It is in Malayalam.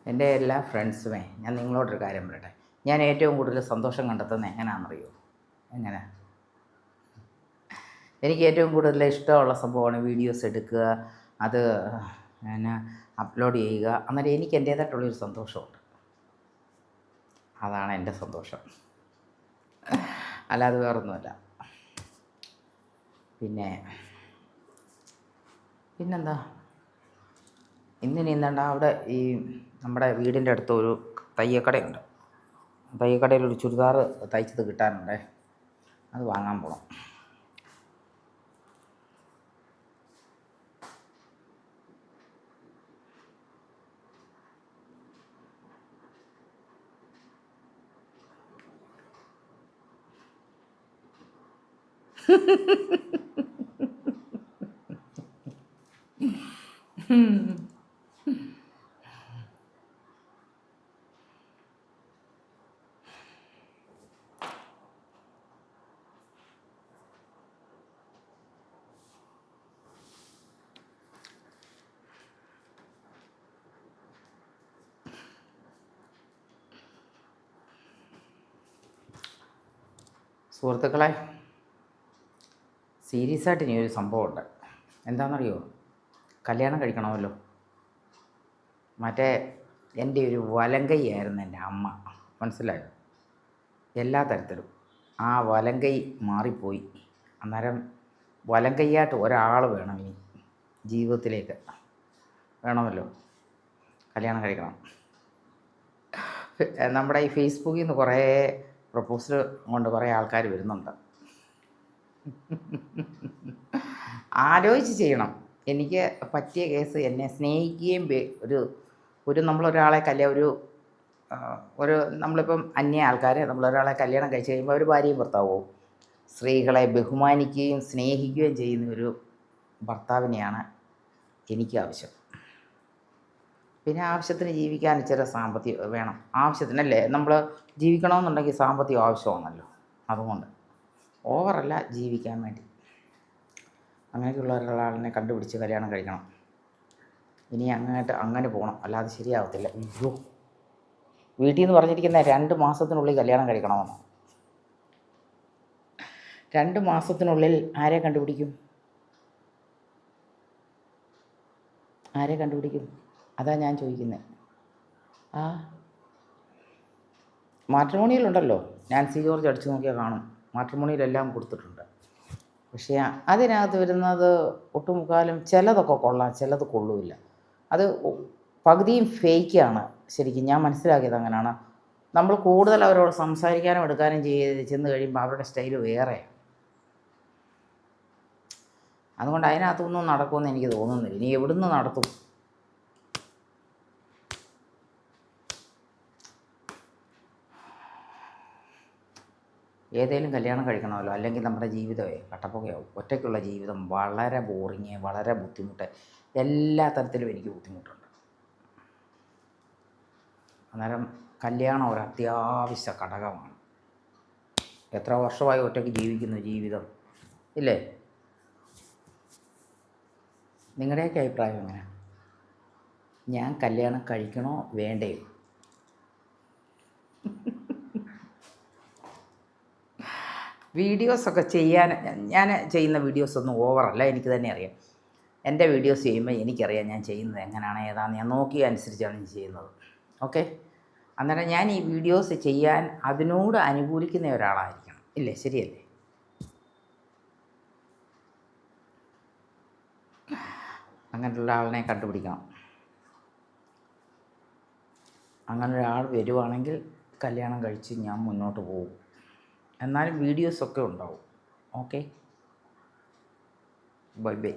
എൻ്റെ എല്ലാ ഫ്രണ്ട്സുമേ, ഞാൻ നിങ്ങളോടൊരു കാര്യം പറയട്ടെ. ഞാൻ ഏറ്റവും കൂടുതൽ സന്തോഷം കണ്ടെത്തുന്നത് എങ്ങനെയാണെന്നറിയോ? എങ്ങനെ? എനിക്ക് ഏറ്റവും കൂടുതൽ ഇഷ്ടമുള്ള സംഭവമാണ് വീഡിയോസ് എടുക്കുക, അത് പിന്നെ അപ്ലോഡ് ചെയ്യുക. അന്നേരം എനിക്ക് എൻ്റേതായിട്ടുള്ളൊരു സന്തോഷമുണ്ട്. അതാണ് എൻ്റെ സന്തോഷം, അല്ലാതെ വേറൊന്നുമല്ല. പിന്നെന്താ ഇന്നിനി എന്താണ്ട് അവിടെ ഈ നമ്മുടെ വീടിൻ്റെ അടുത്ത് ഒരു തയ്യക്കടയുണ്ട്. തയ്യക്കടയിൽ ഒരു ചുരിദാർ തയ്ച്ചത് കിട്ടാനുണ്ടേ, അത് വാങ്ങാൻ പോകണം. സുഹൃത്തുക്കളെ, സീരിയസ് ആയിട്ട് ഇനി ഒരു സംഭവമുണ്ട്. എന്താണെന്നറിയോ? കല്യാണം കഴിക്കണമല്ലോ. മറ്റേ എൻ്റെ ഒരു വലങ്കൈയായിരുന്നു എൻ്റെ അമ്മ, മനസ്സിലായോ? എല്ലാ തരത്തിലും ആ വലങ്കൈ മാറിപ്പോയി. അന്നേരം വലങ്കൈയായിട്ട് ഒരാൾ വേണം ഇനി ജീവിതത്തിലേക്ക്, വേണമല്ലോ. കല്യാണം കഴിക്കണം. നമ്മുടെ ഈ ഫേസ്ബുക്കിൽ നിന്ന് കുറേ പ്രപ്പോസൽ കൊണ്ട് കുറേ ആൾക്കാർ വരുന്നുണ്ട്. ആലോചിച്ച് ചെയ്യണം. എനിക്ക് പറ്റിയ കേസ്, എന്നെ സ്നേഹിക്കുകയും ഒരു നമ്മളൊരാളെ ഒരു നമ്മളിപ്പം അന്യ ആൾക്കാരെ നമ്മളൊരാളെ കല്യാണം കഴിച്ച് കഴിയുമ്പോൾ അവർ ഭാര്യയും ഭർത്താവും. സ്ത്രീകളെ ബഹുമാനിക്കുകയും സ്നേഹിക്കുകയും ചെയ്യുന്ന ഒരു ഭർത്താവിനെയാണ് എനിക്ക് ആവശ്യം. പിന്നെ ആവശ്യത്തിന് ജീവിക്കാൻ ഇച്ചിരി സാമ്പത്തികം വേണം. ആവശ്യത്തിനല്ലേ നമ്മൾ ജീവിക്കണമെന്നുണ്ടെങ്കിൽ സാമ്പത്തികം ആവശ്യമാണല്ലോ. അതുകൊണ്ട് ഓവറല്ല, ജീവിക്കാൻ വേണ്ടി. അങ്ങനെയൊക്കെയുള്ള ഒരാളിനെ കണ്ടുപിടിച്ച് കല്യാണം കഴിക്കണം. ഇനി അങ്ങനെ പോകണം, അല്ലാതെ ശരിയാവത്തില്ല. അയ്യോ, വീട്ടിൽ നിന്ന് പറഞ്ഞിരിക്കുന്ന 2 മാസത്തിനുള്ളിൽ കല്യാണം കഴിക്കണമെന്ന്. 2 മാസത്തിനുള്ളിൽ ആരെ കണ്ടുപിടിക്കും? അതാ ഞാൻ ചോദിക്കുന്നത്. മാട്രിമോണിയിലുണ്ടല്ലോ, നാൻസി ജോർജ് അടിച്ചു നോക്കിയാൽ കാണും. മാട്രിമോണിയിലെല്ലാം കൊടുത്തിട്ടുണ്ട്. പക്ഷേ അതിനകത്ത് വരുന്നത് ഒട്ടുമുക്കാലും ചിലതൊക്കെ കൊള്ളാം, ചിലത് കൊള്ളില്ല. അത് പകുതിയും ഫേക്കാണ്. ശരിക്കും ഞാൻ മനസ്സിലാക്കിയത് അങ്ങനെയാണ്. നമ്മൾ കൂടുതൽ അവരോട് സംസാരിക്കാനും എടുക്കാനും ചെന്ന് കഴിയുമ്പോൾ അവരുടെ സ്റ്റൈല് വേറെയാണ്. അതുകൊണ്ട് അതിനകത്തൊന്നും നടക്കുമെന്ന് എനിക്ക് തോന്നുന്നില്ല. ഇനി എവിടുന്ന് നടത്തും? ഏതേലും കല്യാണം കഴിക്കണമല്ലോ, അല്ലെങ്കിൽ നമ്മുടെ ജീവിതമേ കട്ടപ്പുകയാവും. ഒറ്റയ്ക്കുള്ള ജീവിതം വളരെ ബോറിങ്, വളരെ ബുദ്ധിമുട്ട്. എല്ലാ തരത്തിലും എനിക്ക് ബുദ്ധിമുട്ടുണ്ട്. അന്നേരം കല്യാണം ഒരു അത്യാവശ്യ ഘടകമാണ്. എത്ര വർഷമായി ഒറ്റയ്ക്ക് ജീവിക്കുന്നു, ജീവിതം ഇല്ലേ? നിങ്ങളുടെയൊക്കെ അഭിപ്രായം എങ്ങനെ? ഞാൻ കല്യാണം കഴിക്കണോ വേണ്ടയോ? വീഡിയോസൊക്കെ ചെയ്യാൻ, ഞാൻ ചെയ്യുന്ന വീഡിയോസൊന്നും ഓവറല്ല, എനിക്ക് തന്നെ അറിയാം. എൻ്റെ വീഡിയോസ് ചെയ്യുമ്പോൾ എനിക്കറിയാം ഞാൻ ചെയ്യുന്നത് എങ്ങനെയാണ്, ഏതാണെന്ന് ഞാൻ നോക്കി അനുസരിച്ചാണ് ഞാൻ ചെയ്യുന്നത്. ഓക്കെ? അന്നേരം ഞാൻ ഈ വീഡിയോസ് ചെയ്യാൻ അതിനോട് അനുകൂലിക്കുന്ന ഒരാളായിരിക്കണം, ഇല്ലേ? ശരിയല്ലേ? അങ്ങനെയുള്ള ആളിനെ കണ്ടുപിടിക്കണം. അങ്ങനെ ഒരാൾ വരുവാണെങ്കിൽ കല്യാണം കഴിച്ച് ഞാൻ മുന്നോട്ട് പോകും. എന്നാലും വീഡിയോസൊക്കെ ഉണ്ടാവും. Okay, bye bye.